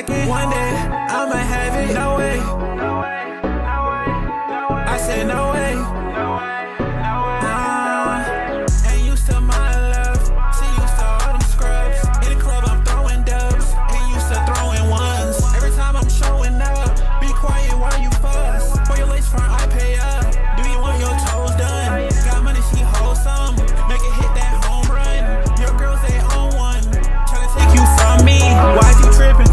second. One day, I might have it. No way. I said no way. Ain't used to my love. See, used to all them scrubs. In the club, I'm throwing dubs. Ain't used to throwing ones. Every time I'm showing up, be quiet while you fuss. For your lace front, I pay up. Do you want your toes done? Got money, she wholesome. Make it hit that home run. Your girls, they own one. Tryna take you from me. Why you tripping?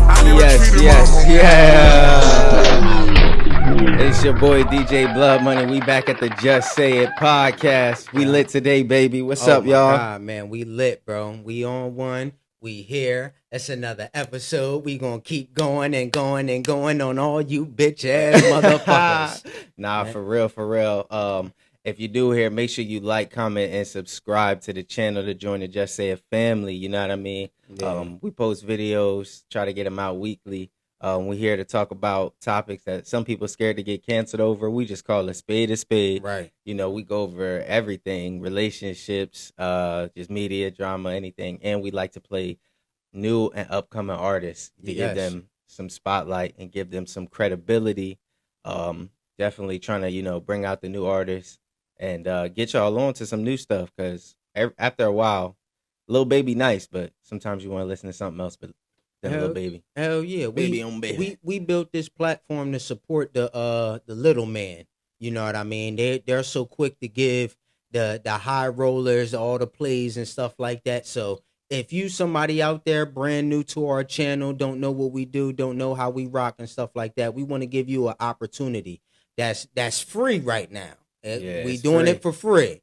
It's your boy DJ Blood Money. We back at the Just Say It podcast. We lit today, baby. What's up, y'all? God, man, we lit, bro. We on one. We here. That's another episode. We gonna keep going and going and going on all you bitch ass motherfuckers. Nah, man. For real. If you do here, make sure you like, comment, and subscribe to the channel to join the Just Say It family. You know what I mean? Yeah. We post videos, try to get them out weekly. We're here to talk about topics that some people are scared to get canceled over. We just call a spade. Right. You know, we go over everything, relationships, just media, drama, anything. And we like to play new and upcoming artists to give them some spotlight and give them some credibility. Definitely trying to, bring out the new artists and get y'all on to some new stuff. Because after a while, Lil Baby nice, but sometimes you want to listen to something else. But Lil Baby. Hell yeah. Baby on baby. We built this platform to support the little man. You know what I mean? They're so quick to give the high rollers all the plays and stuff like that. So if you somebody out there brand new to our channel, don't know what we do, don't know how we rock and stuff like that, we want to give you an opportunity that's free right now. We doing it for free.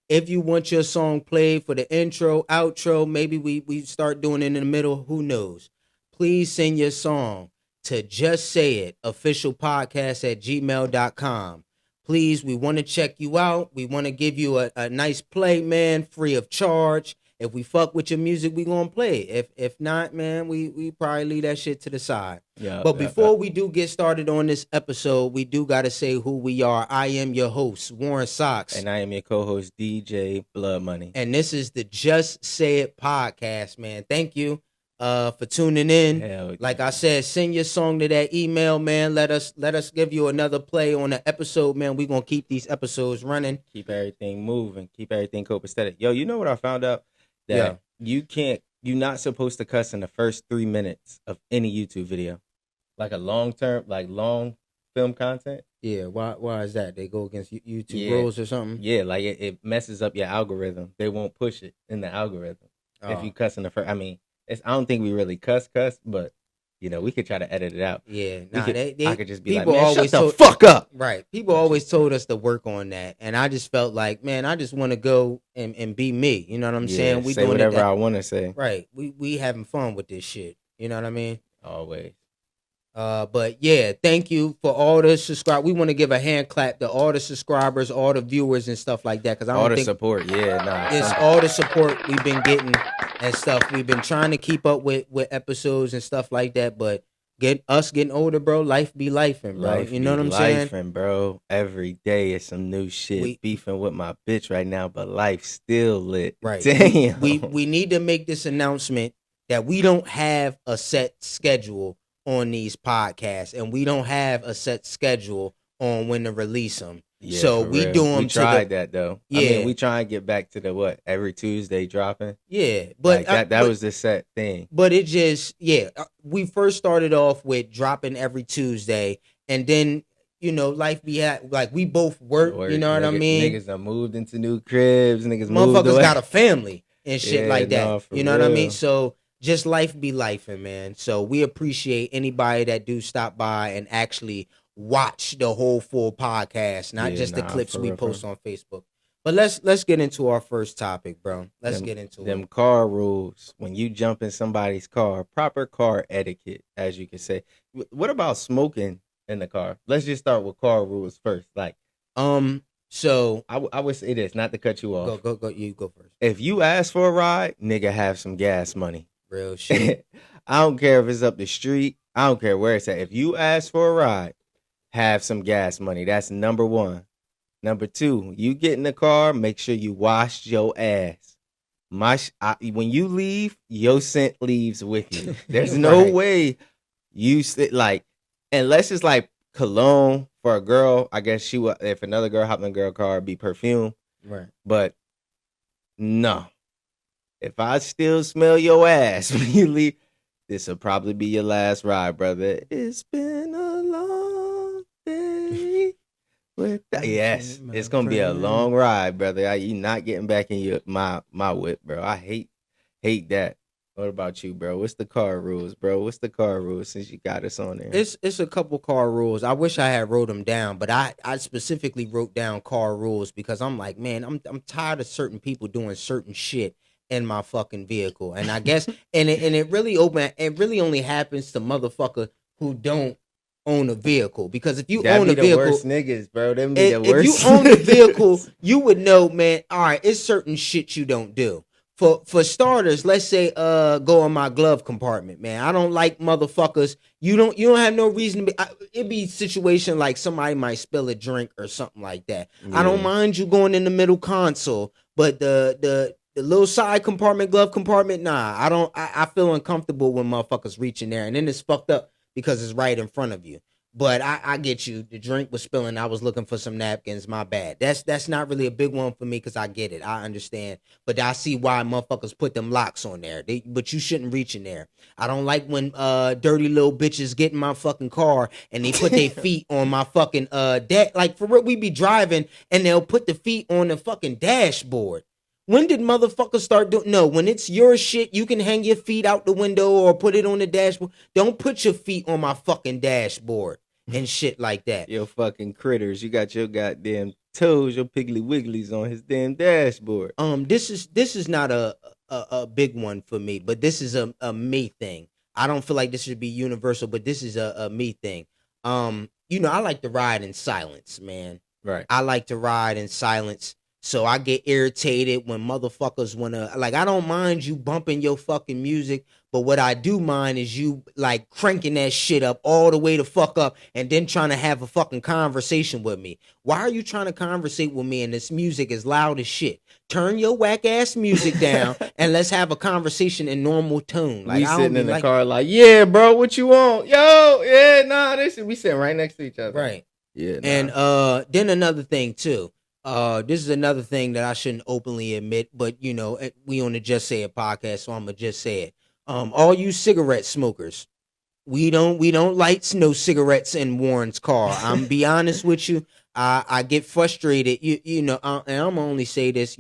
If you want your song played for the intro, outro, maybe we start doing it in the middle, who knows? Please send your song to justsayitofficialpodcast@gmail.com. Please, we want to check you out. We want to give you a nice play, man, free of charge. If we fuck with your music, we gonna play it. If not, man, we probably leave that shit to the side. But before we do get started on this episode, we do gotta say who we are. I am your host, Warren Sox. And I am your co-host, DJ Blood Money. And this is the Just Say It podcast, man. Thank you for tuning in. Hell, like I said, send your song to that email, man. Let us give you another play on the episode, man. We're gonna keep these episodes running. Keep everything moving. Keep everything copacetic. Yo, you know what I found out? That you're not supposed to cuss in the first 3 minutes of any YouTube video. Like a long film content. Yeah, why is that? They go against YouTube rules or something? Yeah, like it messes up your algorithm. They won't push it in the algorithm. If you cuss in the first, I don't think we really cuss, but we could try to edit it out. Yeah, I could just be like, man, always shut the fuck up. Right. People always told us to work on that. And I just felt like, man, I just want to go and be me. You know what I'm saying? We say whatever I want to say. Right. We having fun with this shit. You know what I mean? Always. But yeah, thank you for all the subscribe. We want to give a hand clap to all the subscribers, all the viewers and stuff like that. Cause I don't all the think support. It's all the support we've been getting and stuff. We've been trying to keep up with episodes and stuff like that. But getting older, bro, life be lifing, bro. You know what I'm saying? Lifing, bro. Every day is some new shit. Beefing with my bitch right now, but life still lit. Right. Damn. We need to make this announcement that we don't have a set schedule on these podcasts, and we don't have a set schedule on when to release them. Yeah, so we do them. We tried that though. Yeah, we try and get back to the every Tuesday dropping. Yeah, but that was the set thing. But it just we first started off with dropping every Tuesday, and then life be like we both work. You know what I mean? Niggas done moved into new cribs. Motherfuckers got a family and shit like that. No, you know what I mean? So. Just life be lifing, man. So we appreciate anybody that do stop by and actually watch the whole full podcast, not just the clips we post on Facebook. But let's get into our first topic, bro. Let's get into them car rules. When you jump in somebody's car, proper car etiquette, as you can say. What about smoking in the car? Let's just start with car rules first. So I would say this, not to cut you off. Go. You go first. If you ask for a ride, nigga, have some gas money. Real shit. I don't care if it's up the street. I don't care where it's at. If you ask for a ride, have some gas money. That's number one. Number two, you get in the car, make sure you wash your ass. When you leave, your scent leaves with you. There's no way You like, unless it's like cologne for a girl, I guess she would. If another girl hopped in a girl car, it'd be perfume. Right. But no, if I still smell your ass when you leave, this will probably be your last ride, brother. It's been a long day. Yes, it's gonna be a long ride, brother. You not getting back in my whip, bro. I hate that. What about you, bro? What's the car rules, bro? What's the car rules since you got us on there? It's a couple car rules. I wish I had wrote them down, but I specifically wrote down car rules because I'm like, man, I'm tired of certain people doing certain shit in my fucking vehicle, and I guess it really only happens to motherfucker who don't own a vehicle, because if you own a vehicle, worst niggas, bro. Them be the worst. If you own a vehicle, you would know, man. All right, it's certain shit you don't do. For starters, let's say go in my glove compartment, man. I don't like motherfuckers. You don't have no reason to be. It'd be a situation like somebody might spill a drink or something like that. Yeah. I don't mind you going in the middle console, but the little side compartment, glove compartment, nah. I feel uncomfortable when motherfuckers reach in there, and then it's fucked up because it's right in front of you. But I get you. The drink was spilling. I was looking for some napkins. My bad. That's not really a big one for me because I get it. I understand. But I see why motherfuckers put them locks on there. But you shouldn't reach in there. I don't like when dirty little bitches get in my fucking car and they put their feet on my fucking deck. Like, for real, we be driving and they'll put the feet on the fucking dashboard. When did motherfuckers start doing? No, when it's your shit, you can hang your feet out the window or put it on the dashboard. Don't put your feet on my fucking dashboard and shit like that. Yo, fucking critters, you got your goddamn toes, your piggly wigglies on his damn dashboard. This is not a big one for me, but this is a me thing. I don't feel like this should be universal, but this is a me thing. I like to ride in silence, man. Right. I like to ride in silence. So I get irritated when motherfuckers wanna, like, I don't mind you bumping your fucking music, but what I do mind is you like cranking that shit up all the way to fuck up and then trying to have a fucking conversation with me. Why are you trying to conversate with me and this music is loud as shit? Turn your whack ass music down and let's have a conversation in normal tone. Like, we sitting in the car like, yeah, bro, what you want? Yo, yeah, nah, we sitting right next to each other. Right. Yeah. Nah. And then another thing too. This is another thing that I shouldn't openly admit, but we on the Just Say It podcast, so I'm gonna just say it. All you cigarette smokers, we don't light no cigarettes in Warren's car. I'm be honest with you. I get frustrated. And I'm gonna only say this.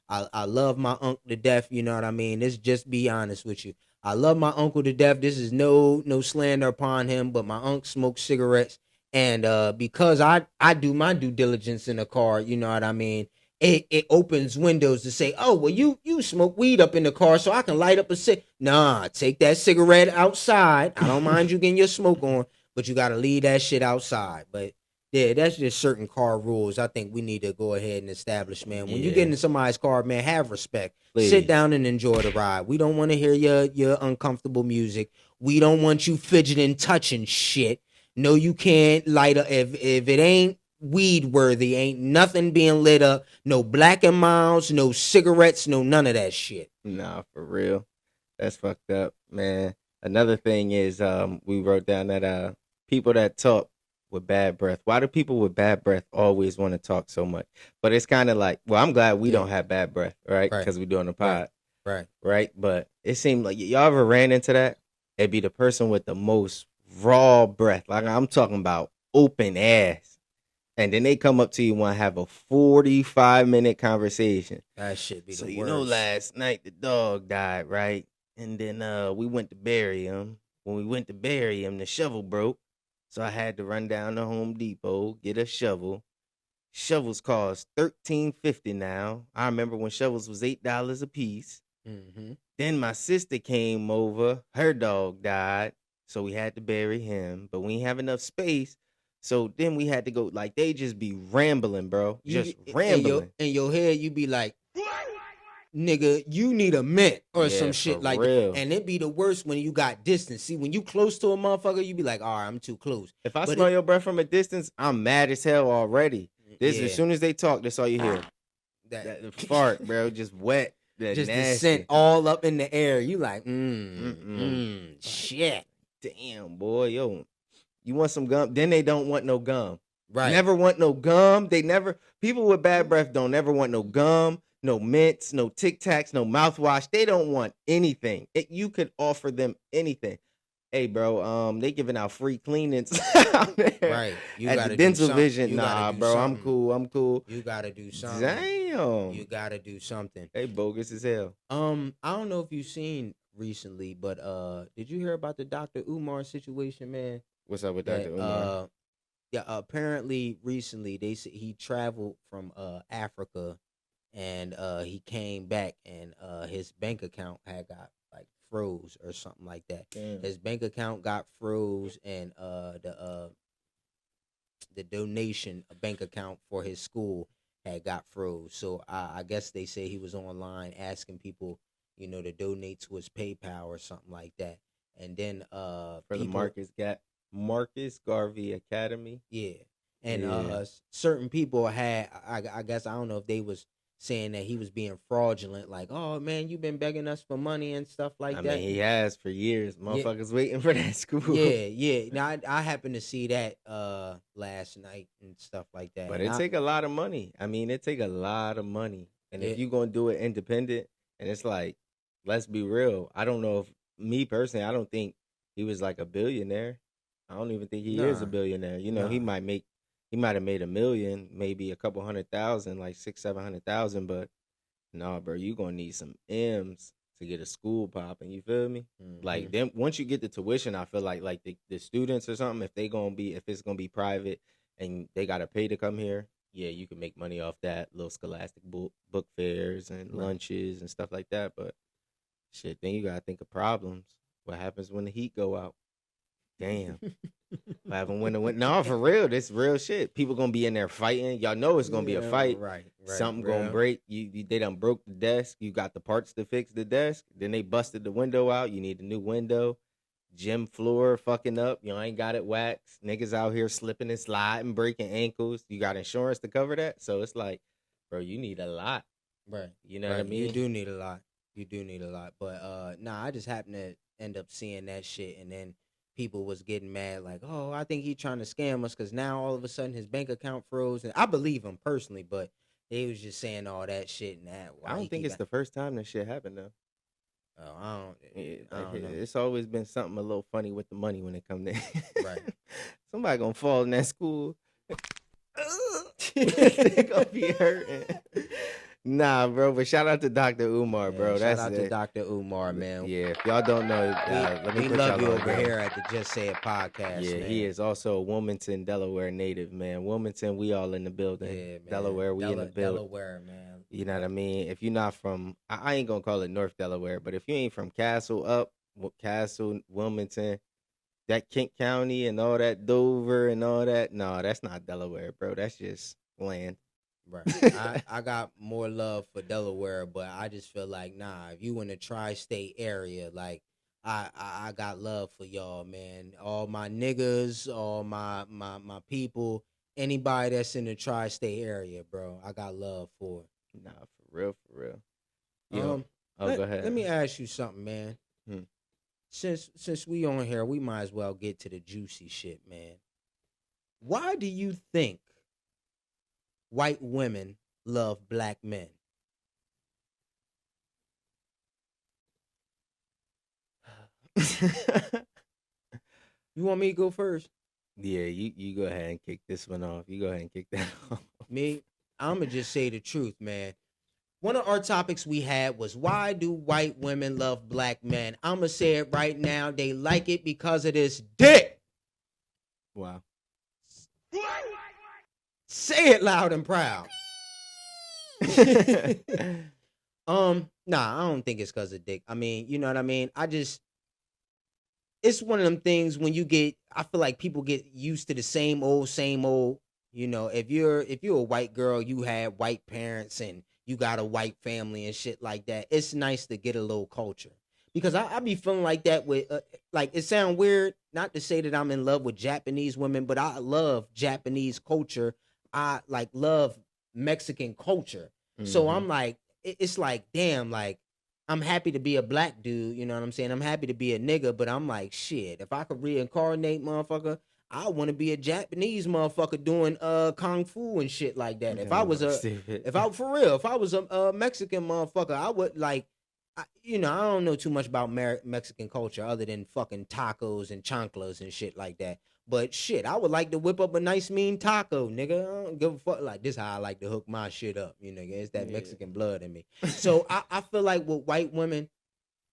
I love my uncle to death. You know what I mean? This just be honest with you. I love my uncle to death. This is no slander upon him, but my uncle smokes cigarettes. And because I do my due diligence in the car, you know what I mean? It opens windows to say, oh, well, you smoke weed up in the car, so I can light up a cig. Nah, take that cigarette outside. I don't mind you getting your smoke on, but you got to leave that shit outside. But yeah, that's just certain car rules I think we need to go ahead and establish, man. When you get in somebody's car, man, have respect. Please. Sit down and enjoy the ride. We don't want to hear your uncomfortable music. We don't want you fidgeting, touching shit. No, you can't light up if it ain't weed worthy. Ain't nothing being lit up. No Black and Milds, no cigarettes, no none of that shit. Nah, for real, that's fucked up, man. Another thing is, we wrote down that people that talk with bad breath. Why do people with bad breath always want to talk so much? But it's kind of like, well, I'm glad we don't have bad breath, right? Because we're doing the pod, right. But it seemed like y'all ever ran into that? It'd be the person with the most raw breath, like I'm talking about open ass, and then they come up to you and want to have a 45-minute conversation. That shit be so the worst. Last night the dog died, right? And then we went to bury him. When we went to bury him, the shovel broke, so I had to run down to Home Depot, get a shovel. Shovels cost $13.50 now. I remember when shovels was $8 a piece. Mm-hmm. Then my sister came over, her dog died. So we had to bury him, but we didn't have enough space. So then we had to go, like, they just be rambling, bro. Just rambling. In your head, you be like, nigga, you need a mint or some shit like that. And it be the worst when you got distance. See, when you close to a motherfucker, you be like, all right, I'm too close. If I smell your breath from a distance, I'm mad as hell already. As soon as they talk, that's all you hear. That fart, bro, just wet. Just nasty. The scent all up in the air. You like, shit. damn, boy, yo, you want some gum? Then they don't want no gum. Right. Never want no gum. People with bad breath don't ever want no gum, no mints, no Tic Tacs, no mouthwash. They don't want anything. You could offer them anything. Hey, bro, they giving out free cleanings out there. Right. You at the dental vision. Nah, bro, I'm cool. You gotta do something. Damn. You gotta do something. They bogus as hell. I don't know if you've seen recently, but did you hear about the Dr. Umar situation, man? What's up with Dr. Umar? Yeah, apparently recently they said he traveled from Africa, and he came back, and his bank account had got like froze or something like that. Damn. His bank account got froze, and the donation bank account for his school had got froze. So I guess they say he was online asking people, to donate to his PayPal or something like that. And then for the Marcus Garvey Academy. Yeah. And certain people had, I guess, I don't know if they was saying that he was being fraudulent, like, oh man, you've been begging us for money and stuff like that. I mean, he has for years. Motherfuckers waiting for that school. Yeah. Now I happened to see that last night and stuff like that. But it take a lot of money. I mean, it take a lot of money. And if you're gonna do it independent, and it's like, let's be real. I don't know if me personally, I don't think he was like a billionaire. I don't even think he is a billionaire. He might have made $1 million, maybe a couple 100,000, like 600,000-700,000. But no, bro, you gonna need some M's to get a school popping. You feel me? Mm-hmm. Like then once you get the tuition, I feel like the students or something, if it's gonna be private and they gotta pay to come here, yeah, you can make money off that, little scholastic book fairs and lunches and stuff like that. But shit, then you gotta think of problems. What happens when the heat go out? Damn. What happened when the wind? No, for real, this real shit. People gonna be in there fighting. Y'all know it's gonna be a fight. Right. Something gonna break. They done broke the desk. You got the parts to fix the desk. Then they busted the window out. You need a new window. Gym floor fucking up. You ain't got it waxed. Niggas out here slipping and sliding, breaking ankles. You got insurance to cover that. So it's like, bro, you need a lot. Right. You know what I mean? You do need a lot. But I just happened to end up seeing that shit, and then people was getting mad, like, oh, I think he's trying to scam us because now all of a sudden his bank account froze. And I believe him personally, but they was just saying all that shit and that. I don't think it's the first time that shit happened though. Oh, I don't know. It's always been something a little funny with the money when it come to right. Somebody gonna fall in that school. They gonna be hurting. Nah, bro, but shout out to Dr. Umar, bro. Shout out to Dr. Umar, man. Yeah, if y'all don't know, let me we love you over here at the Just Say It podcast. Yeah, man. He is also a Wilmington, Delaware native, man. Wilmington, we all in the building. Yeah, man. Delaware, we in the building. Delaware, man. You know what I mean? If you're not from, I ain't gonna call it North Delaware, but if you ain't from Castle, Wilmington, that Kent County and all that, Dover and all that, no, that's not Delaware, bro. That's just land. Right. I got more love for Delaware, but I just feel like, nah, if you in the tri-state area, like, I got love for y'all, man. All my niggas, all my people, anybody that's in the tri-state area, bro, I got love for. Nah, for real. Go ahead. Let me ask you something, man. Hmm. Since we on here, we might as well get to the juicy shit, man. Why do you think white women love black men? You want me to go first? Yeah, you go ahead and kick this one off. You go ahead and kick that off. Me? I'm going to just say the truth, man. One of our topics we had was, why do white women love black men? I'm going to say it right now. They like it because of this dick. Wow. Say it loud and proud. Nah, I don't think it's because of dick. I mean, you know what I mean? It's one of them things when I feel like people get used to the same old, you know, if you're a white girl, you had white parents and you got a white family and shit like that. It's nice to get a little culture, because I be feeling like that with, like, it sound weird not to say that I'm in love with Japanese women, but I love Japanese culture. I love Mexican culture. Mm-hmm. So I'm like, it's like, damn, like, I'm happy to be a black dude, you know what I'm saying? I'm happy to be a nigga, but I'm like, shit, if I could reincarnate, motherfucker, I want to be a Japanese motherfucker doing kung fu and shit like that. If I was for real, if I was a Mexican motherfucker, I would like, I don't know too much about Mexican culture other than fucking tacos and chanclas and shit like that. But shit, I would like to whip up a nice mean taco, nigga. I don't give a fuck. Like, this how I like to hook my shit up, nigga. It's that Mexican blood in me. So I feel like with white women,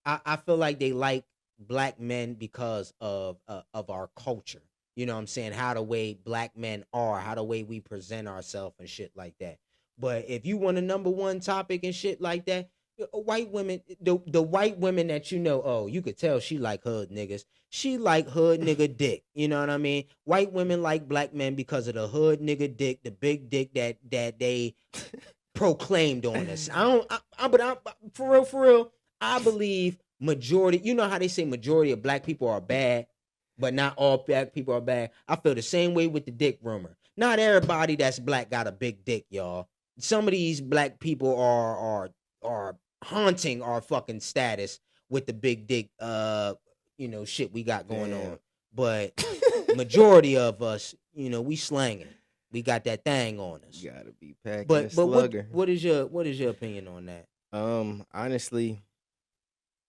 I feel like they like black men because of our culture. You know what I'm saying? How the way black men are, how the way we present ourselves and shit like that. But if you want a number one topic and shit like that, white women, the white women that you could tell she like hood niggas. She like hood nigga dick. You know what I mean? White women like black men because of the hood nigga dick, the big dick that they proclaimed on us. But for real, I believe majority. You know how they say majority of black people are bad, but not all black people are bad. I feel the same way with the dick rumor. Not everybody that's black got a big dick, y'all. Some of these black people are haunting our fucking status with the big dick shit we got going on. But majority of us, we slanging. We got that thing on us. You gotta be packed. But what is your opinion on that? Honestly,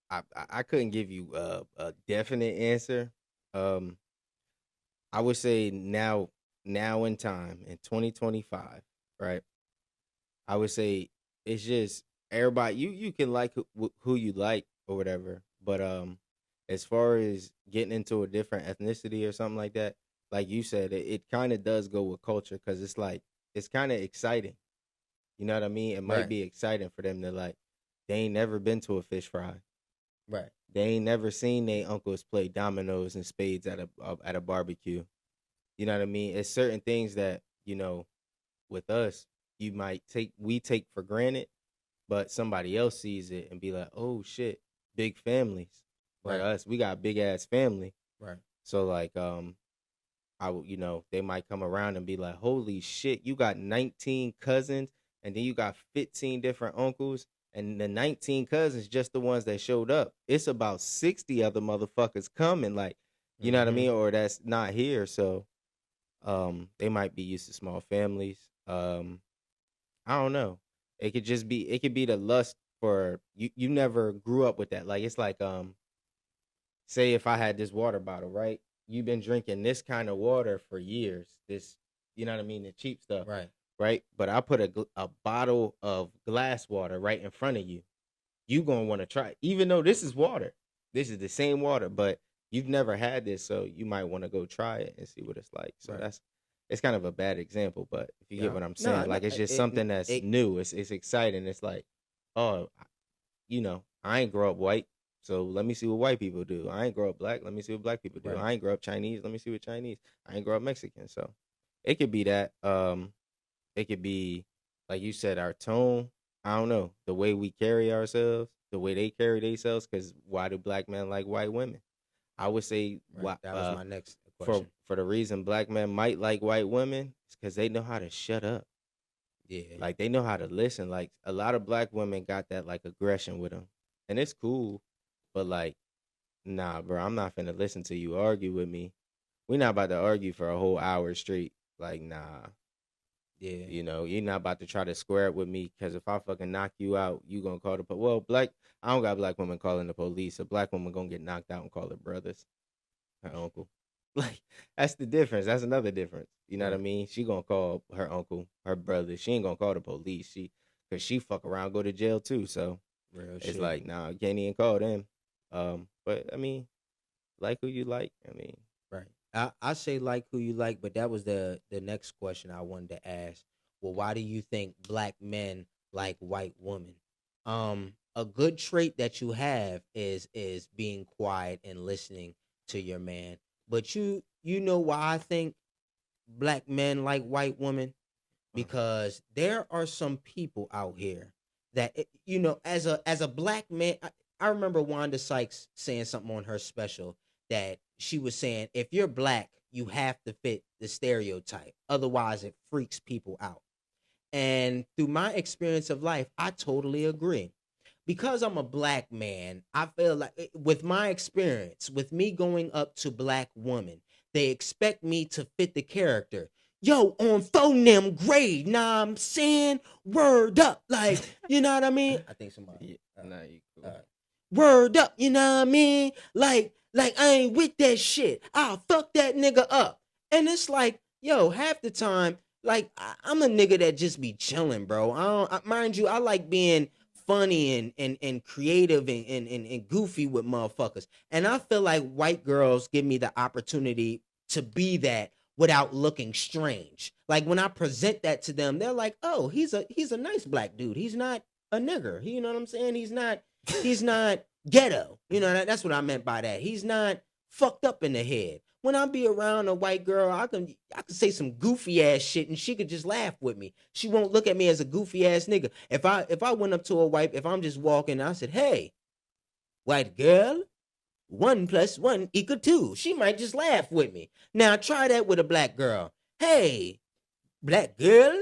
I couldn't give you a definite answer. I would say now in time in 2025, right? I would say it's just everybody. You can like who you like or whatever, but as far as getting into a different ethnicity or something like that, like you said, it kind of does go with culture because it's like it's kind of exciting. You know what I mean? It might be exciting for them to like they ain't never been to a fish fry. Right. They ain't never seen their uncles play dominoes and spades at a barbecue. You know what I mean? It's certain things that, with us, we take for granted, but somebody else sees it and be like, oh shit, big families. Like us, we got big ass family. Right. So like, they might come around and be like, holy shit, you got 19 cousins and then you got 15 different uncles. And the 19 cousins, just the ones that showed up. It's about 60 other motherfuckers coming, like, you know what I mean? Or that's not here. So they might be used to small families. I don't know. It could be the lust for you never grew up with that. Like it's like say if I had this water bottle, right? You've been drinking this kind of water for years. This, you know what I mean, the cheap stuff. Right? But I put a bottle of glass water right in front of you. You gonna want to try it. Even though this is water. This is the same water, but you've never had this, so you might want to go try it and see what it's like. So it's kind of a bad example, but if you get what I'm saying, it's just something that's new. It's exciting. It's like, oh, I ain't grow up white, so let me see what white people do. I ain't grow up black. Let me see what black people do. I ain't grow up Chinese. Let me see what Chinese. I ain't grow up Mexican. So it could be that. It could be, like you said, our tone. I don't know. The way we carry ourselves, the way they carry themselves, because why do black men like white women? I would say that was my next question. For the reason black men might like white women is because they know how to shut up. Yeah. Like, they know how to listen. Like, a lot of black women got that, like, aggression with them. And it's cool, but, like, nah, bro, I'm not finna listen to you argue with me. We're not about to argue for a whole hour straight. Like, nah. Yeah. You're not about to try to square it with me because if I fucking knock you out, you gonna call the I don't got black women calling the police. A black woman gonna get knocked out and call her brothers, her uncle. Like, that's the difference. That's another difference. You know what I mean? She gonna call her uncle, her brother. She ain't gonna call the police. Because she fuck around, go to jail too. So it's like, nah, you can't even call them. But I mean, like who you like. I mean, right. I say like who you like, but that was the next question I wanted to ask. Well, why do you think black men like white women? A good trait that you have is being quiet and listening to your man. But you know why I think black men like white women? Because there are some people out here that, as a black man, I remember Wanda Sykes saying something on her special that she was saying, if you're black, you have to fit the stereotype. Otherwise, it freaks people out. And through my experience of life, I totally agree. because I'm a black man, I feel like with my experience, with me going up to black women, they expect me to fit the character. Yo, on phone them grade, nah, I'm saying word up, like, you know what I mean? I think somebody. Yeah, nah, you cool. Word up, you know what I mean? Like I ain't with that shit. I'll fuck that nigga up. And it's like, yo, half the time, like I'm a nigga that just be chilling, bro. Mind you, I like being funny and creative and goofy with motherfuckers. And I feel like white girls give me the opportunity to be that without looking strange. Like when I present that to them, they're like, "Oh, he's a nice black dude. He's not a nigger." You know what I'm saying? He's not ghetto. You know, that's what I meant by that. He's not fucked up in the head. When I be around a white girl, I can say some goofy ass shit and she could just laugh with me. She won't look at me as a goofy ass nigga. If I went up to a white, if I'm just walking and I said, "Hey, white girl, 1 + 1 = 2. She might just laugh with me. Now try that with a black girl. "Hey, black girl,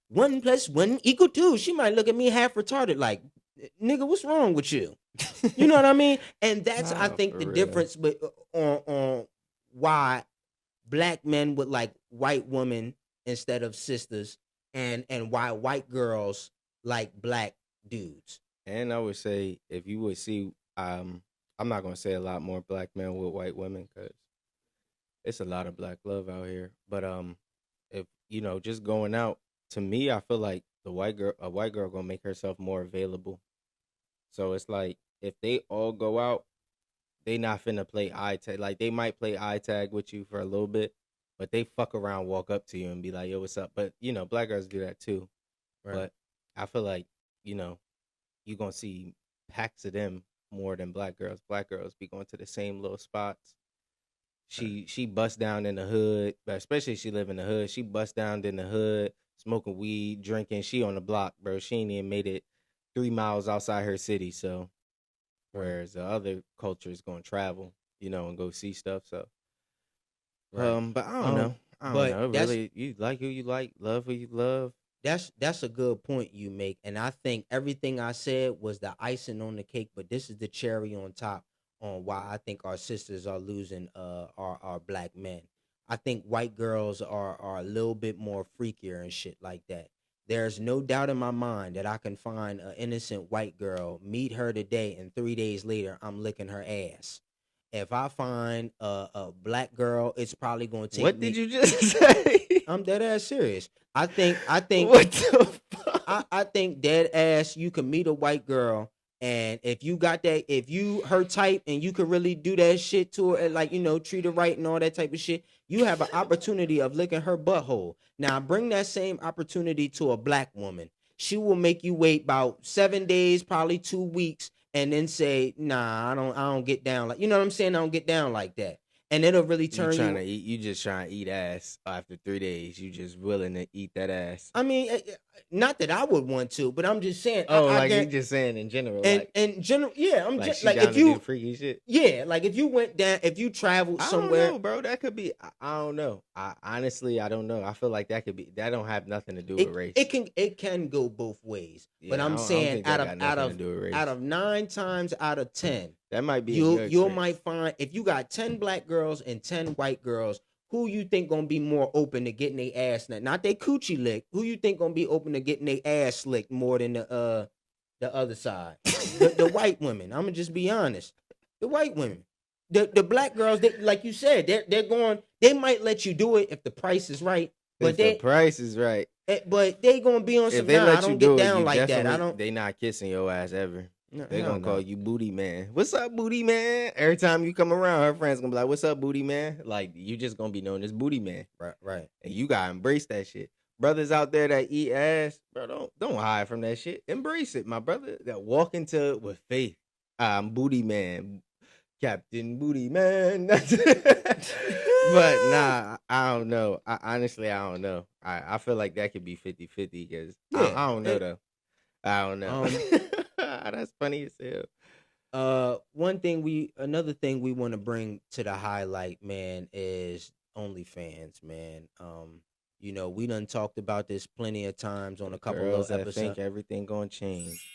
1 + 1 = 2. She might look at me half retarded like, "Nigga, what's wrong with you?" You know what I mean? And that's I think the difference, but on why black men would like white women instead of sisters, and why white girls like black dudes. And I would say if you would see, I'm not gonna say a lot more black men with white women because it's a lot of black love out here. But if just going out, to me, I feel like a white girl gonna make herself more available. So it's like if they all go out, they not finna play eye tag. Like they might play eye tag with you for a little bit, but they fuck around, walk up to you and be like, "Yo, what's up?" But black girls do that too. Right. But I feel like you're gonna see packs of them more than black girls. Black girls be going to the same little spots. She bust down in the hood, but especially if she live in the hood. She bust down in the hood, smoking weed, drinking. She on the block, bro. She ain't even made it 3 miles outside her city. So, whereas the other culture is going to travel, and go see stuff. So, right. But I don't know. I don't know. Really, you like who you like, love who you love. That's a good point you make, and I think everything I said was the icing on the cake, but this is the cherry on top on why I think our sisters are losing our black men. I think white girls are a little bit more freakier and shit like that. There's no doubt in my mind that I can find an innocent white girl, meet her today, and 3 days later I'm licking her ass. If I find a black girl, it's probably going to take What did you just say? I'm dead ass serious. I think What the fuck? I think dead ass you can meet a white girl, and if you got that, if you her type and you could really do that shit to her and like treat her right and all that type of shit, you have an opportunity of licking her butthole. Now bring that same opportunity to a black woman. She will make you wait about 7 days, probably 2 weeks, and then say, "Nah, I don't get down like," you know what I'm saying? I don't get down like that. And it'll really turn you. You just trying to eat ass after 3 days. You just willing to eat that ass. I mean, not that I would want to, but I'm just saying. Oh, you just saying in general. In general, yeah. I'm just like if you freaky shit. Yeah, like if you went down, if you traveled somewhere. I don't know, bro. That could be. I don't know. Honestly, I don't know. I feel like that could be. That don't have nothing to do with race. It can go both ways. Yeah, but I'm saying out of 9 times out of 10. That might be you might find if you got 10 black girls and 10 white girls, who you think gonna be more open to getting their ass not they coochie licked? Who you think gonna be open to getting their ass licked more than the other side? the white women. I'm gonna just be honest. The white women. The black girls, they, like you said, they might let you do it if the price is right. But the price is right. But they gonna be on some. I don't get down like that. I don't. They not kissing your ass ever. They're going to call you booty man. What's up, booty man? Every time you come around, her friends going to be like, what's up, booty man? Like, you just going to be known as booty man. Right. And you got to embrace that shit. Brothers out there that eat ass, bro, don't hide from that shit. Embrace it, my brother. That walk into it with faith. I'm booty man. Captain Booty Man. But nah, I don't know. Honestly, I don't know. I feel like that could be 50-50 because I don't know, though. I don't know. That's funny as hell. Another thing we want to bring to the highlight, man, is OnlyFans, man. We done talked about this plenty of times on a couple of episodes. I think everything gonna change.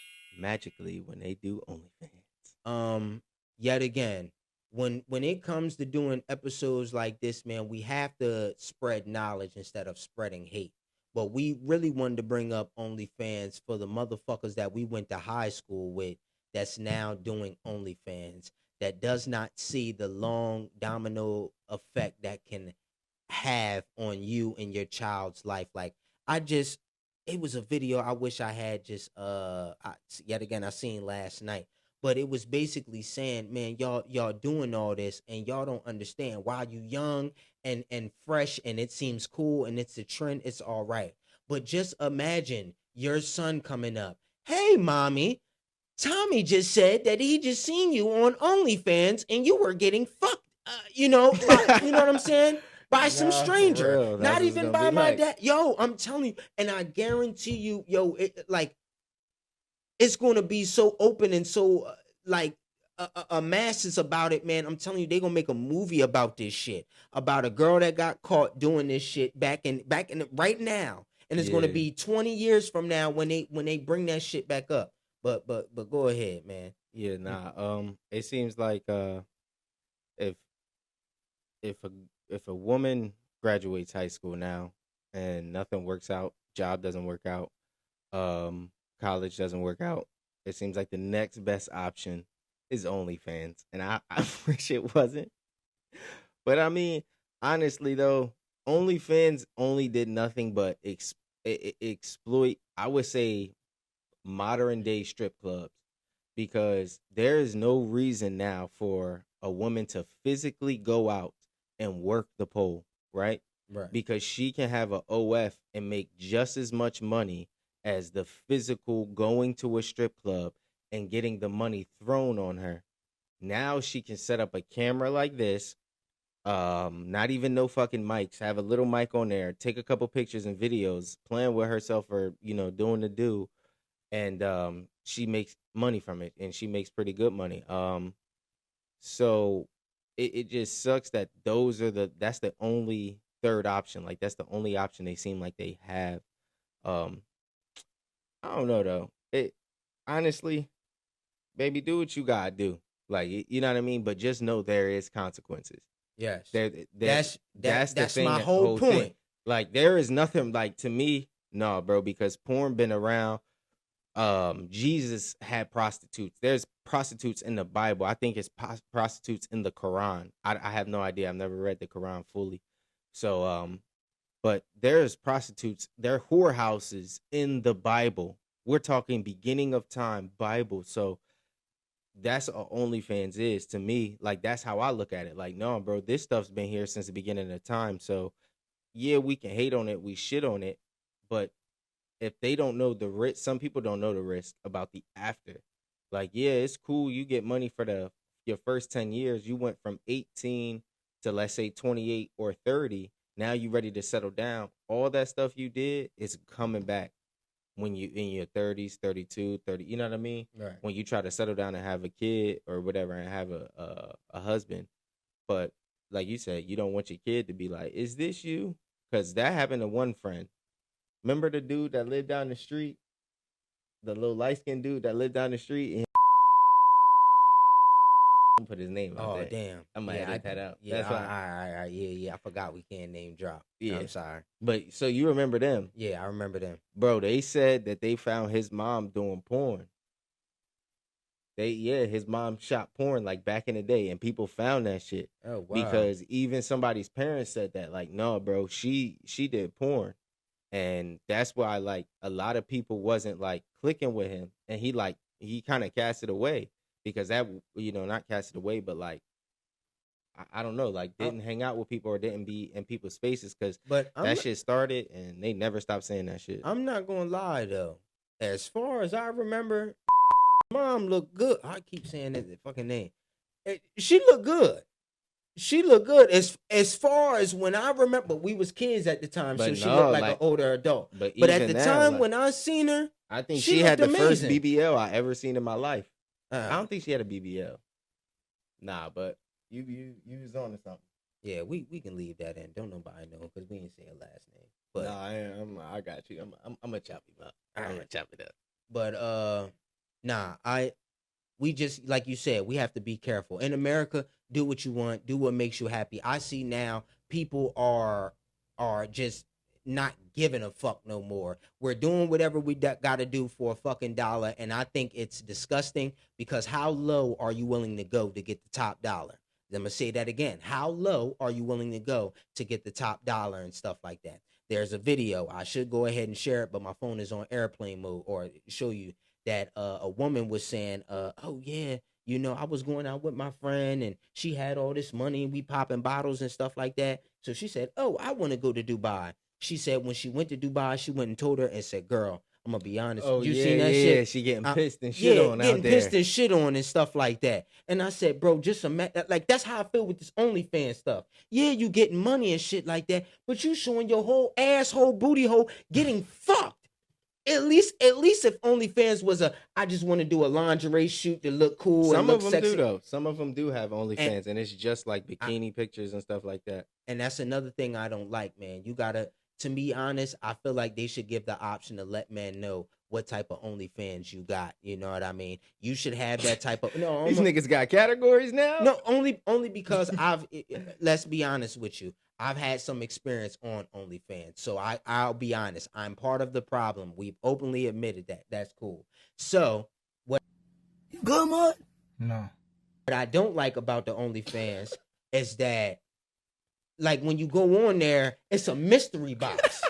magically when they do OnlyFans? Yet again, when it comes to doing episodes like this, man, we have to spread knowledge instead of spreading hate. But we really wanted to bring up OnlyFans for the motherfuckers that we went to high school with that's now doing OnlyFans, that does not see the long domino effect that can have on you and your child's life. Like, it was a video I wish I had yet again, I seen last night. But it was basically saying, man, y'all doing all this and y'all don't understand. While you young and fresh and it seems cool and it's a trend, it's all right. But just imagine your son coming up. Hey, mommy, Tommy just said that he just seen you on OnlyFans and you were getting fucked. You know what I'm saying? By some stranger, real. not even by my like. dad. Yo, I'm telling you, and I guarantee you, yo, it's going to be so open and so a masses about it, man. I'm telling you, they're going to make a movie about this shit, about a girl that got caught doing this shit back in right now. And it's going to be 20 years from now when they bring that shit back up. But go ahead, man. Yeah, nah. It seems like if a woman graduates high school now and nothing works out, job doesn't work out, college doesn't work out, it seems like the next best option is OnlyFans. And I wish it wasn't. But I mean, honestly though, OnlyFans only did nothing but exploit, I would say, modern day strip clubs, because there is no reason now for a woman to physically go out and work the pole, right? Right. Because she can have a OF and make just as much money as the physical going to a strip club and getting the money thrown on her. Now she can set up a camera like this, not even no fucking mics, have a little mic on there, take a couple pictures and videos, playing with herself or, doing the do. And she makes money from it, and she makes pretty good money. So it just sucks that that's the only third option. Like, that's the only option they seem like they have. I don't know though. It honestly, baby, do what you gotta do. Like, you know what I mean? But just know there is consequences. Yes. That's my whole point. Thing. Like, there is nothing, like, to me, no, bro, because porn been around. Jesus had prostitutes. There's prostitutes in the Bible. I think it's prostitutes in the Quran. I have no idea. I've never read the Quran fully. So, but there's prostitutes. There are whorehouses in the Bible. We're talking beginning of time Bible. So that's what OnlyFans is to me. Like, that's how I look at it. Like, no, bro, this stuff's been here since the beginning of time. So yeah, we can hate on it. We shit on it. But if they don't know the risk, some people don't know the risk about the after. Like, yeah, it's cool. You get money for your first 10 years. You went from 18 to, let's say, 28 or 30. Now you ready to settle down. All that stuff you did is coming back when you in your 30s, 32, 30. You know what I mean? Right. When you try to settle down and have a kid or whatever and have a husband. But like you said, you don't want your kid to be like, is this you? Because that happened to one friend. Remember the dude that lived down the street? The little light-skinned dude that lived down the street? And put his name out there. Oh, damn. I might edit that out. Yeah, That's all right. Yeah. I forgot we can't name drop. Yeah. I'm sorry. But so you remember them? Yeah, I remember them. Bro, they said that they found his mom doing porn. His mom shot porn like back in the day, and people found that shit. Oh, wow. Because even somebody's parents said that, like, no, bro, she did porn. And that's why, like, a lot of people wasn't, like, clicking with him. And he kind of cast it away. Because that, not cast it away, but, like, I don't know, like, didn't hang out with people or didn't be in people's spaces. Because shit started, and they never stopped saying that shit. I'm not going to lie, though. As far as I remember, mom looked good. I keep saying that fucking name. She looked good. She looked good as far as when I remember. We was kids at the time, so she looked like an older adult. But at the time when I seen her, I think she had the first BBL I ever seen in my life. I don't think she had a BBL. Nah, but you was on to something. Yeah, we can leave that in. Don't nobody know because we ain't say her last name. But I got you. I'm gonna chop him up. I'm gonna chop it up. But Nah, we just, like you said, we have to be careful. In America, do what you want, do what makes you happy. I see now people are just not giving a fuck no more. We're doing whatever we got to do for a fucking dollar, and I think it's disgusting because how low are you willing to go to get the top dollar? I'm gonna say that again. How low are you willing to go to get the top dollar and stuff like that? There's a video. I should go ahead and share it, but my phone is on airplane mode, or show you that a woman was saying, oh yeah, you know, I was going out with my friend and she had all this money and we popping bottles and stuff like that. So she said, oh, I want to go to Dubai. She said when she went to Dubai, she went and told her and said, girl, I'm gonna be honest. Oh, you yeah, seen that yeah, shit? she getting pissed and shit on out getting there. pissed and shit on and stuff like that. And I said, bro, just like that's how I feel with this OnlyFans stuff. Yeah, you getting money and shit like that, but you showing your whole asshole, booty hole getting fucked. At least if OnlyFans was I just want to do a lingerie shoot to look cool. Some and look of them sexy. do though. Some of them do have OnlyFans, and it's just like bikini pictures and stuff like that. And that's another thing I don't like, man. You gotta, to be honest, I feel like they should give the option to let men know what type of OnlyFans you got. You know what I mean? You should have that type of These niggas got categories now. No, only because let's be honest with you. I've had some experience on OnlyFans. So I'll be honest. I'm part of the problem. We've openly admitted that. That's cool. So what You good, man? No. What I don't like about the OnlyFans is that, like, when you go on there, it's a mystery box.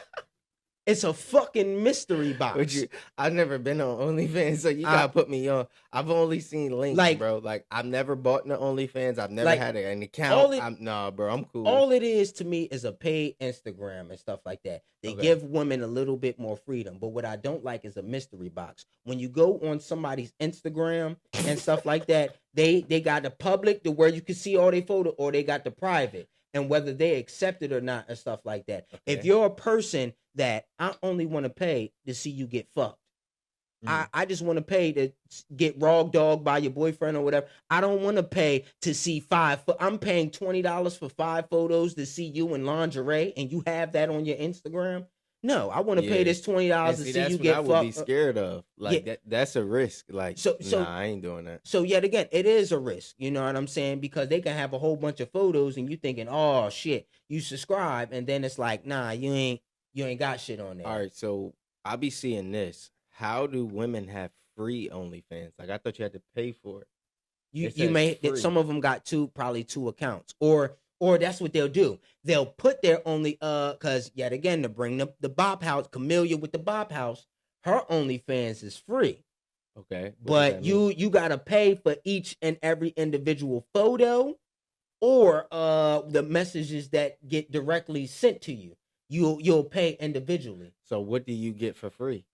It's a fucking mystery box. I've never been on OnlyFans, so you gotta put me on. I've only seen links, bro. Like, I've never bought no OnlyFans. I've never had an account. Nah, bro, I'm cool. All it is to me is a paid Instagram and stuff like that. They give women a little bit more freedom. But what I don't like is a mystery box. When you go on somebody's Instagram and stuff like that, they got the public to where you can see all their photo, or they got the private. And whether they accept it or not and stuff like that. Okay. If you're a person that I only want to pay to see you get fucked. I just want to pay to get raw dog by your boyfriend or whatever. I don't want to pay to see I'm paying $20 for 5 photos to see you in lingerie and you have that on your Instagram. No, I want to pay this $20 to see you get fucked. I would be scared of. Like that's a risk. Like, nah, I ain't doing that. So yet again, it is a risk. You know what I'm saying? Because they can have a whole bunch of photos and you thinking, oh shit, you subscribe, and then it's like, nah, you ain't got shit on there. All right, so I'll be seeing this. How do women have free OnlyFans? Like, I thought you had to pay for it. You may some of them got probably two accounts, or that's what they'll do. They'll put their because yet again, to bring the Bop House, Camellia with the Bop House, her OnlyFans is free. Okay. But you gotta pay for each and every individual photo, or the messages that get directly sent to you. You'll pay individually. So what do you get for free?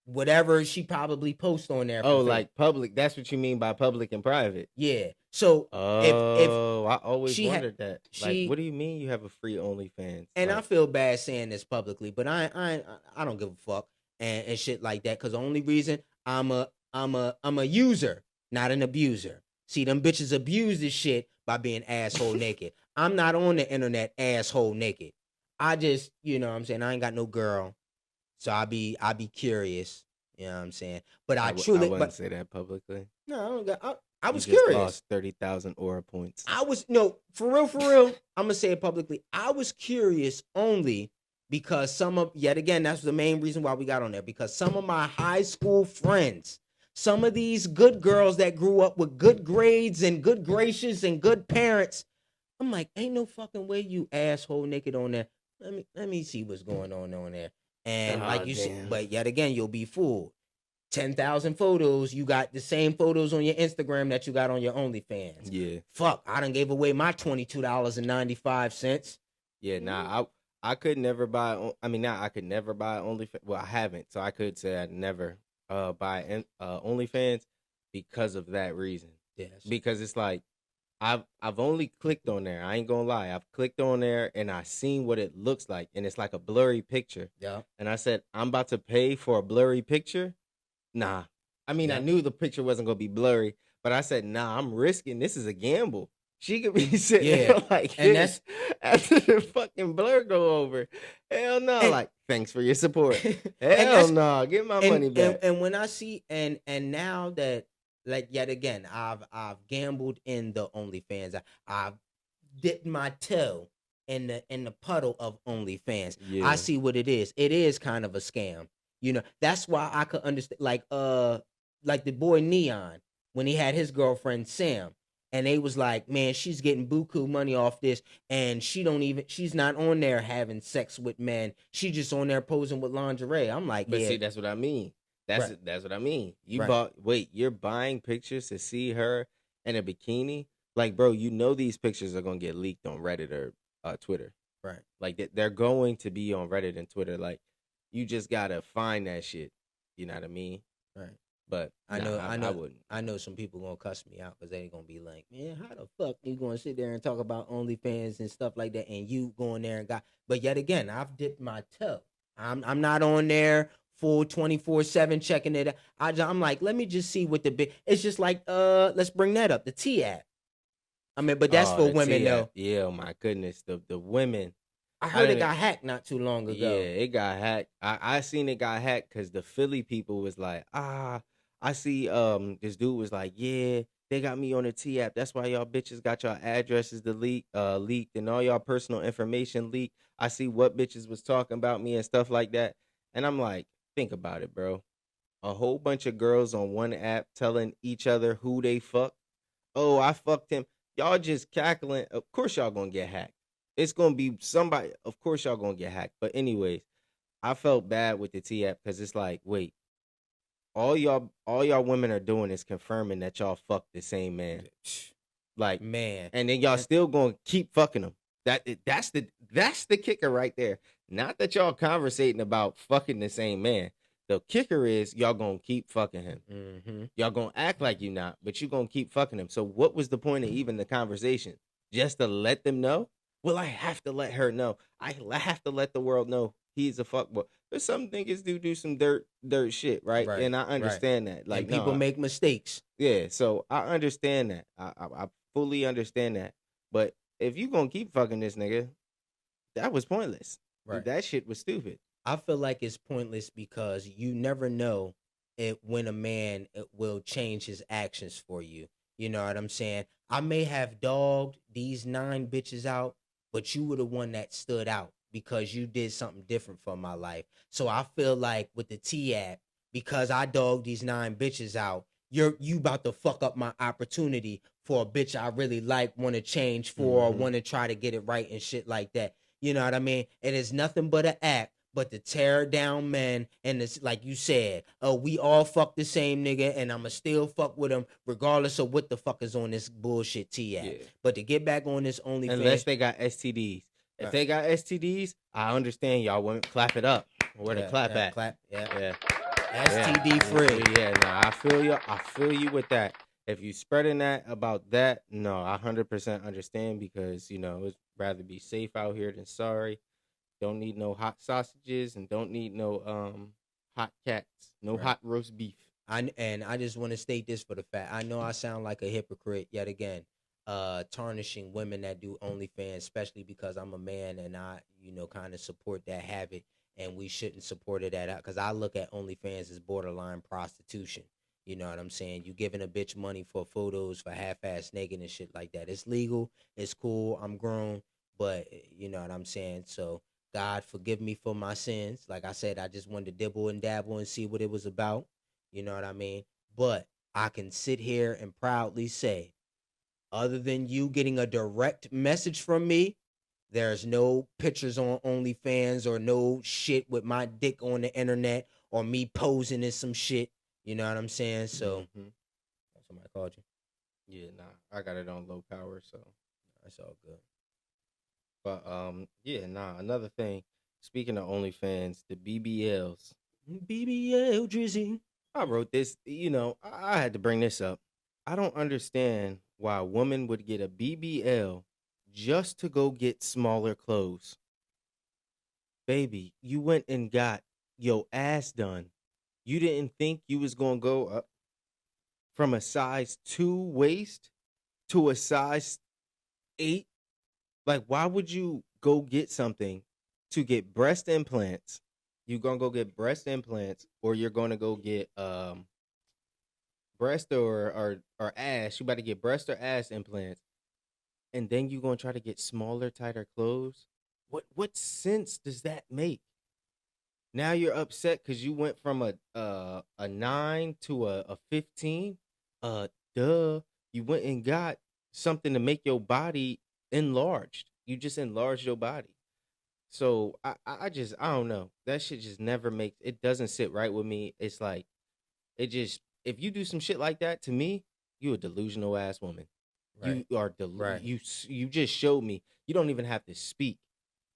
Whatever she probably posts on there. Oh, like public. That's what you mean by public and private. Yeah. So if I always wondered that. Like, what do you mean you have a free OnlyFans? And I feel bad saying this publicly, but I don't give a fuck and shit like that. Because the only reason I'm a user, not an abuser. See, them bitches abuse this shit by being asshole naked. I'm not on the internet asshole naked. I just, you know what I'm saying, I ain't got no girl. So I be curious, you know what I'm saying? But I wouldn't say that publicly. No, I don't got. I was just curious. Lost 30,000 aura points. For real. I'm gonna say it publicly. I was curious only because yet again, that's the main reason why we got on there. Because some of my high school friends, some of these good girls that grew up with good grades and good gracious and good parents, I'm like, ain't no fucking way you asshole naked on there. Let me see what's going on there. And like you said, but yet again, you'll be fooled. 10,000 photos, you got the same photos on your Instagram that you got on your OnlyFans. Yeah. Fuck, I done gave away my $22.95. Yeah, nah, I could never buy. I could never buy OnlyFans. Well, I haven't, so I could say I'd never buy OnlyFans because of that reason. Yes. Because it's like I've only clicked on there. I ain't gonna lie. I've clicked on there and I seen what it looks like, and it's like a blurry picture. Yeah. And I said, I'm about to pay for a blurry picture. Nah. I knew the picture wasn't gonna be blurry, but I said, nah, I'm risking. This is a gamble. She could be sitting Yeah. there like And this after the fucking blur go over. Hell no. And- like, thanks for your support. And Hell no. Get my money back. And when I see and now that, like, yet again, I've gambled in the OnlyFans. I've dipped my toe in the puddle of OnlyFans. Yeah. I see what it is. It is kind of a scam. You know, that's why I could understand, like the boy Neon, when he had his girlfriend Sam, and they was like, man, she's getting buku money off this, and she's not on there having sex with men. She just on there posing with lingerie. I'm like, But yeah. see, that's what I mean. That's what I mean. You Right. you're buying pictures to see her in a bikini? Like, bro, you know these pictures are gonna get leaked on Reddit or Twitter. Right. Like they're going to be on Reddit and Twitter. Like, you just gotta find that shit. You know what I mean? Right. But I wouldn't. I know some people gonna cuss me out because they gonna be like, man, how the fuck you gonna sit there and talk about OnlyFans and stuff like that, and you going there and got? But yet again, I've dipped my toe. I'm not on there full 24/7 checking it. I'm like, let me just see what the big. It's just like, let's bring that up, the T app. I mean, but that's for the women T-app. though. Yeah, oh my goodness, the women. I heard it got hacked not too long ago. Yeah, it got hacked. I seen it got hacked because the Philly people was like, I see this dude was like, yeah, they got me on the T app. That's why y'all bitches got y'all addresses leaked and all y'all personal information leaked. I see what bitches was talking about me and stuff like that. And I'm like, think about it, bro. A whole bunch of girls on one app telling each other who they fucked. Oh, I fucked him. Y'all just cackling. Of course y'all gonna get hacked. It's gonna be somebody. Of course y'all gonna get hacked. But anyways, I felt bad with the T app because it's like, wait, all y'all women are doing is confirming that y'all fucked the same man. Like, Man. and then y'all still gonna keep fucking him. That's the kicker right there. Not that y'all conversating about fucking the same man. The kicker is y'all gonna keep fucking him. Mm-hmm. Y'all gonna act like you not, but you gonna keep fucking him. So what was the point of even the conversation? Just to let them know? Well, I have to let her know. I have to let the world know he's a fuckboy. But some niggas do some dirt shit, right? And I understand that. Like, and people make mistakes. Yeah, so I understand that. I fully understand that. But if you gonna keep fucking this nigga, that was pointless. Right. That shit was stupid. I feel like it's pointless because you never know when a man will change his actions for you. You know what I'm saying? I may have dogged these 9 bitches out, but you were the one that stood out because you did something different for my life. So I feel like with the T app, because I dogged these 9 bitches out, you about to fuck up my opportunity for a bitch I really like, want to change for, or want to try to get it right and shit like that. You know what I mean? It is nothing but an act, but to tear down men, and it's like you said, we all fuck the same nigga, and I'ma still fuck with him regardless of what the fuck is on this bullshit T app. Yeah. But to get back on this OnlyFans, unless they got STDs. If they got STDs, I understand y'all women clap it up. Where to clap at? Clap, yeah. STD free. Yeah, no, I feel you. I feel you with that. If you spreading that about that, no, I 100% understand because, you know, it's rather be safe out here than sorry. Don't need no hot sausages and don't need no hot cats, no hot roast beef. And I just want to state this for the fact. I know I sound like a hypocrite yet again, tarnishing women that do OnlyFans, especially because I'm a man and I, kind of support that habit, and we shouldn't support it at all because I look at OnlyFans as borderline prostitution. You know what I'm saying? You giving a bitch money for photos for half-ass naked and shit like that. It's legal. It's cool. I'm grown. But you know what I'm saying? So God forgive me for my sins. Like I said, I just wanted to dibble and dabble and see what it was about. You know what I mean? But I can sit here and proudly say, other than you getting a direct message from me, there's no pictures on OnlyFans or no shit with my dick on the internet or me posing in some shit. You know what I'm saying? So, somebody called you? Yeah, nah, I got it on low power, so that's all good. But another thing. Speaking of OnlyFans, the BBLs. BBL Drizzy. I wrote this. I had to bring this up. I don't understand why a woman would get a BBL just to go get smaller clothes. Baby, you went and got your ass done. You didn't think you was going to go up from a size 2 waist to a size 8. Like, why would you go get something to get breast implants? You're gonna go get breast implants, or you're gonna go get breast or ass. You about to get breast or ass implants, and then you're gonna try to get smaller, tighter clothes. What sense does that make? Now you're upset because you went from a 9 to a 15. Duh. You went and got something to make your body enlarged. You just enlarged your body. So I don't know. That shit just never makes it doesn't sit right with me. It's like it just if you do some shit like that to me, you a delusional ass woman. Right. You are you just showed me. You don't even have to speak.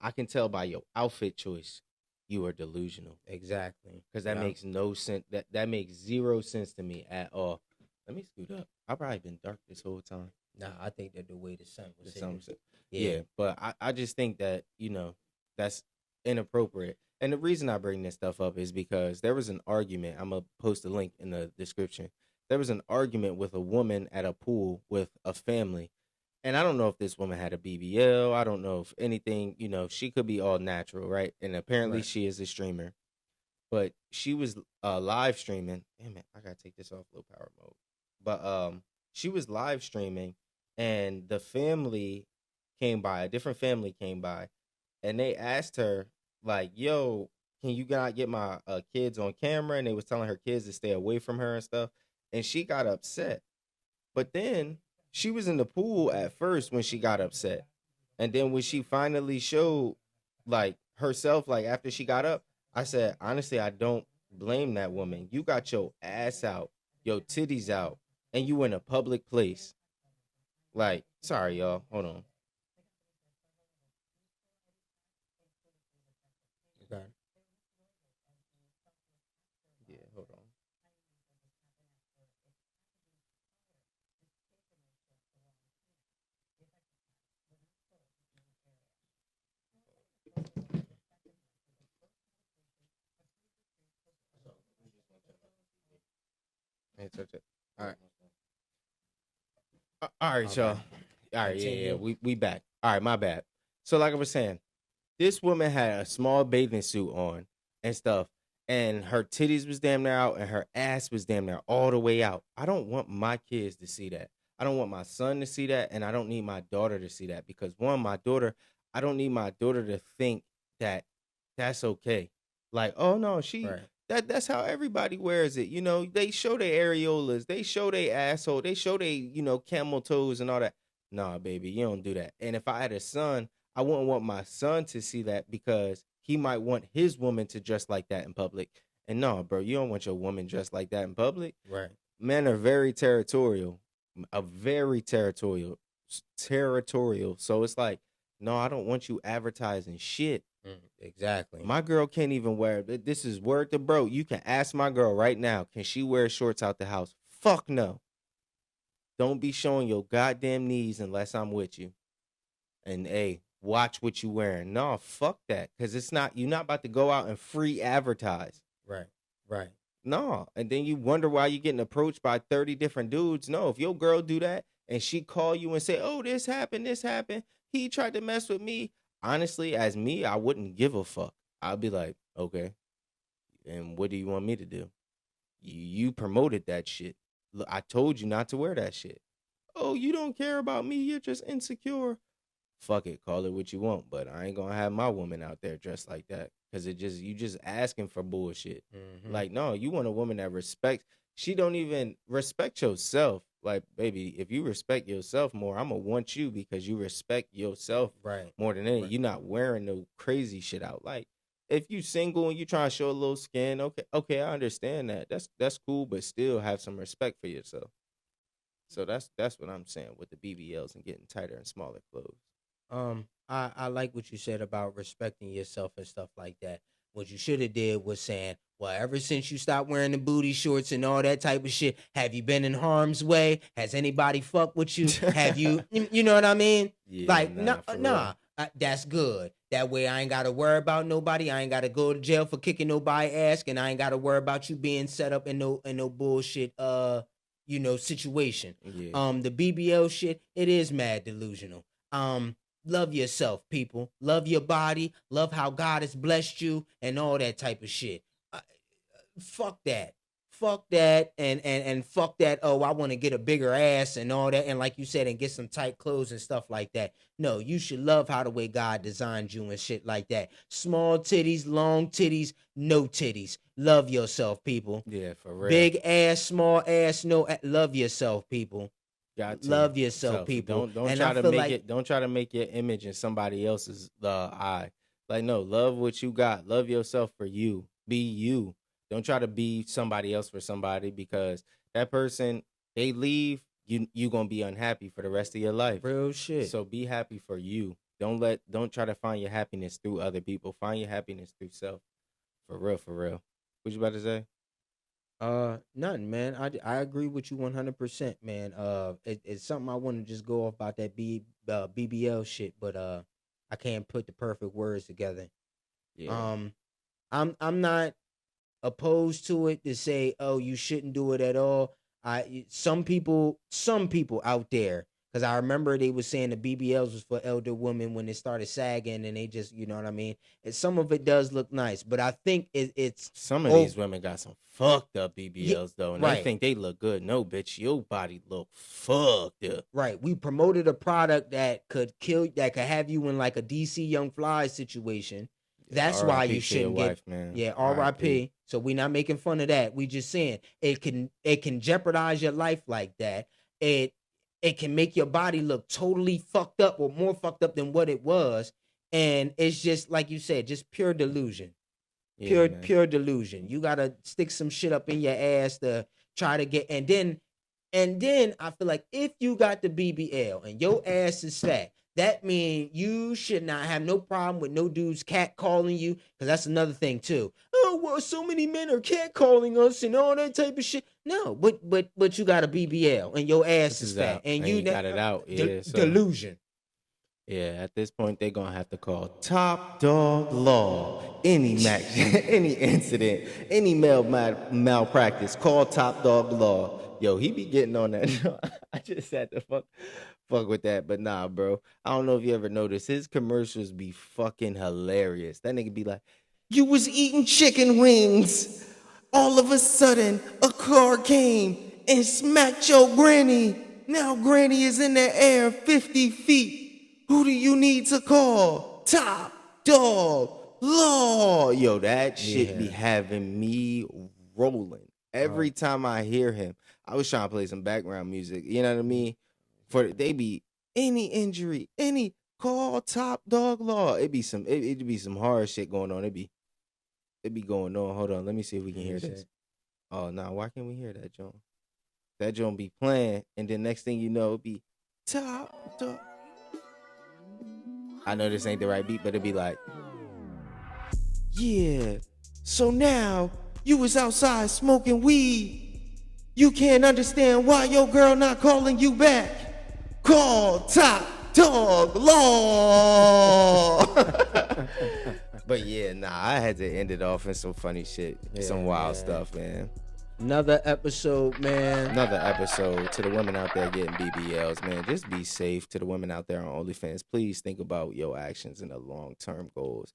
I can tell by your outfit choice. You are delusional. Exactly. Because that makes no sense. That makes zero sense to me at all. Let me scoot up. I've probably been dark this whole time. Nah, I think that the way the sun was Yeah, but I just think that, that's inappropriate. And the reason I bring this stuff up is because there was an argument. I'm going to post a link in the description. There was an argument with a woman at a pool with a family. And I don't know if this woman had a BBL. I don't know if anything, she could be all natural, right? And apparently she is a streamer. But she was live streaming. Damn it, I got to take this off low power mode. But she was live streaming, and the family came by. A different family came by, and they asked her, like, yo, can you not get my kids on camera? And they was telling her kids to stay away from her and stuff. And she got upset. But then she was in the pool at first when she got upset. And then when she finally showed, like, herself, like, after she got up, I said, honestly, I don't blame that woman. You got your ass out, your titties out, and you in a public place. Like, sorry, y'all. Hold on. Okay. Yeah, hold on. All right. All right, y'all. All right, yeah. We back. All right, my bad. So like I was saying, this woman had a small bathing suit on and stuff, and her titties was damn near out, and her ass was damn near all the way out. I don't want my kids to see that. I don't want my son to see that, and I don't need my daughter to see that because I don't need my daughter to think that that's okay. Like, oh no, that's how everybody wears it. They show their areolas, they show their asshole, they show their, camel toes and all that. Nah, baby, you don't do that. And if I had a son, I wouldn't want my son to see that because he might want his woman to dress like that in public. And no, bro, you don't want your woman dressed like that in public. Right. Men are very territorial. So it's like, no, I don't want you advertising shit. Exactly. My girl can't even wear, this is word to bro. You can ask my girl right now, can she wear shorts out the house? Fuck no. Don't be showing your goddamn knees unless I'm with you. And hey, watch what you wearing. No, fuck that. Because you're not about to go out and free advertise. Right. No. And then you wonder why you're getting approached by 30 different dudes. No, if your girl do that and she call you and say, oh, this happened. He tried to mess with me. Honestly, as me, I wouldn't give a fuck. I'd be like, okay, and what do you want me to do? You promoted that shit. Look, I told you not to wear that shit. Oh, you don't care about me. You're just insecure. Fuck it. Call it what you want. But I ain't going to have my woman out there dressed like that because you just asking for bullshit. Mm-hmm. Like, no, you want a woman that respects. She don't even respect yourself. Like, baby, if you respect yourself more, I'm going to want you because you respect yourself more than anything. Right. You're not wearing no crazy shit out. Like, if you single and you trying to show a little skin, okay, I understand that. That's cool, but still have some respect for yourself. So that's what I'm saying with the BBLs and getting tighter and smaller clothes. I like what you said about respecting yourself and stuff like that. What you should have did was saying, well, ever since you stopped wearing the booty shorts and all that type of shit, have you been in harm's way? Has anybody fucked with you? Have you, you know what I mean? Yeah, like, nah, that's good. That way I ain't got to worry about nobody. I ain't got to go to jail for kicking nobody's ass, and I ain't got to worry about you being set up in no bullshit, situation. Yeah. The BBL shit, it is mad delusional. Love yourself, people. Love your body. Love how God has blessed you and all that type of shit. Fuck that. Fuck that and fuck that. Oh, I want to get a bigger ass and all that. And like you said, and get some tight clothes and stuff like that. No, you should love how the way God designed you and shit like that. Small titties, long titties, no titties. Love yourself, people. Yeah, for real. Big ass, small ass, no. Love yourself, people. Got to. Love yourself, people. Don't and try I to feel make like, it. Don't try to make your image in somebody else's eye. Like, no, love what you got. Love yourself for you. Be you. Don't try to be somebody else for somebody, because that person, they leave, you gonna be unhappy for the rest of your life. real shit. So be happy for you. Don't try to find your happiness through other people. Find your happiness through self. For real, for real. What you about to say? Nothing, man. I agree with you 100%, man. It's something I want to just go off about that BBL shit, but I can't put the perfect words together. Yeah. I'm not opposed to it to say, oh, you shouldn't do it at all. Some people out there, because I remember they was saying the BBLs was for elder women when it started sagging, and they just, you know what I mean? And some of it does look nice, but I think it's some of these women got some fucked up BBLs though, and right. they think they look good. No, bitch, your body look fucked up. Right. We promoted a product that could have you in like a DC Young Fly situation. That's why you shouldn't get wife, man. Yeah, RIP. So we're not making fun of that. We just saying it can jeopardize your life like that. It can make your body look totally fucked up or more fucked up than what it was. And it's just like you said, just pure delusion. Pure delusion. You gotta stick some shit up in your ass to try to get, and then I feel like if you got the BBL and your ass is fat, that means you should not have no problem with no dudes catcalling you, because that's another thing too. Oh, well, so many men are catcalling us and all that type of shit. No, but you got a BBL and your ass is fat, and you got it out. Yeah, delusion. Yeah, at this point they're gonna have to call Top Dog Law. Any incident, any malpractice, call Top Dog Law. Yo, he be getting on that. I just had to fuck with that, but nah, bro. I don't know if you ever noticed, his commercials be fucking hilarious. That nigga be like, you was eating chicken wings. All of a sudden, a car came and smacked your granny. Now granny is in the air 50 feet. Who do you need to call? Top Dog Law. Yo, that shit be having me rolling. Every time I hear him, I was trying to play some background music. You know what I mean? They be any injury, any call Top Dog Law. It'd be some hard shit going on. It'd be going on. Hold on, let me see if we can hear this. Oh no, why can't we hear that joint? That joint be playing, and then next thing you know, it'd be Top Dog. I know this ain't the right beat, but it'd be like, yeah. So now you was outside smoking weed. You can't understand why your girl not calling you back. Call Top Dog Law. But yeah, nah, I had to end it off in some funny shit, some wild stuff, man. Another episode, man. Another episode. To the women out there getting BBLs, man, just be safe. To the women out there on OnlyFans, please think about your actions and the long-term goals.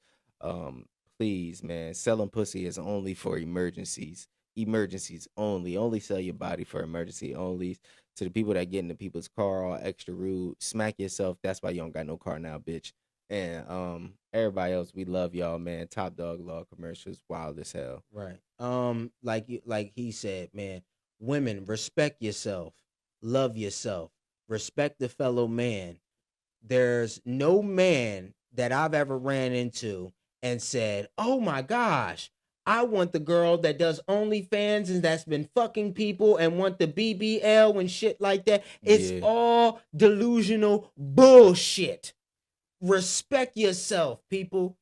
Please, man, selling pussy is only for emergencies. Emergencies only. Only sell your body for emergency only. To the people that get into people's car all extra rude, smack yourself. That's why you don't got no car now, bitch. And everybody else, we love y'all, man. Top Dog Law Commercials, wild as hell. Right. Like he said, man, women, respect yourself, love yourself, respect the fellow man. There's no man that I've ever ran into and said, oh my gosh, I want the girl that does OnlyFans and that's been fucking people and want the BBL and shit like that. It's all delusional bullshit. Respect yourself, people.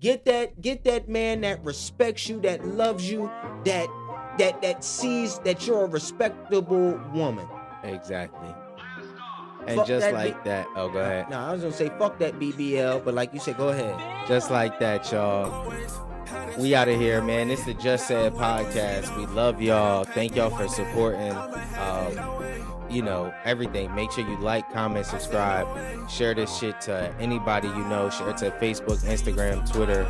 Get that man that respects you, that loves you, that sees that you're a respectable woman. Exactly. And just like that. Oh, go ahead. No, I was gonna say fuck that BBL, but like you said, go ahead. Just like that, y'all. We out of here, man. It's the Just Say It podcast. We love y'all. Thank y'all for supporting. you know, everything. Make sure you like, comment, subscribe, share this shit to anybody you know. Share it to Facebook, Instagram, Twitter.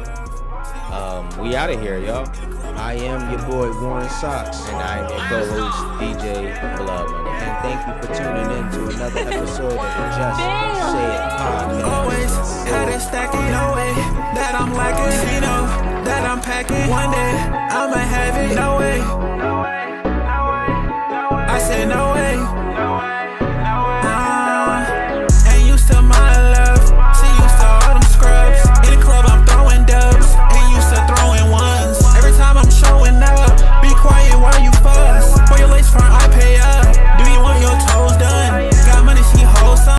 We out of here, y'all. I am your boy Warren Socks, and I am your co-host DJ Blood Money. And thank you for tuning in to another episode of the Just Say It Podcast. Always had it stacking, no way that I'm lacking. You know that I'm packing. One day I'ma have it, no way.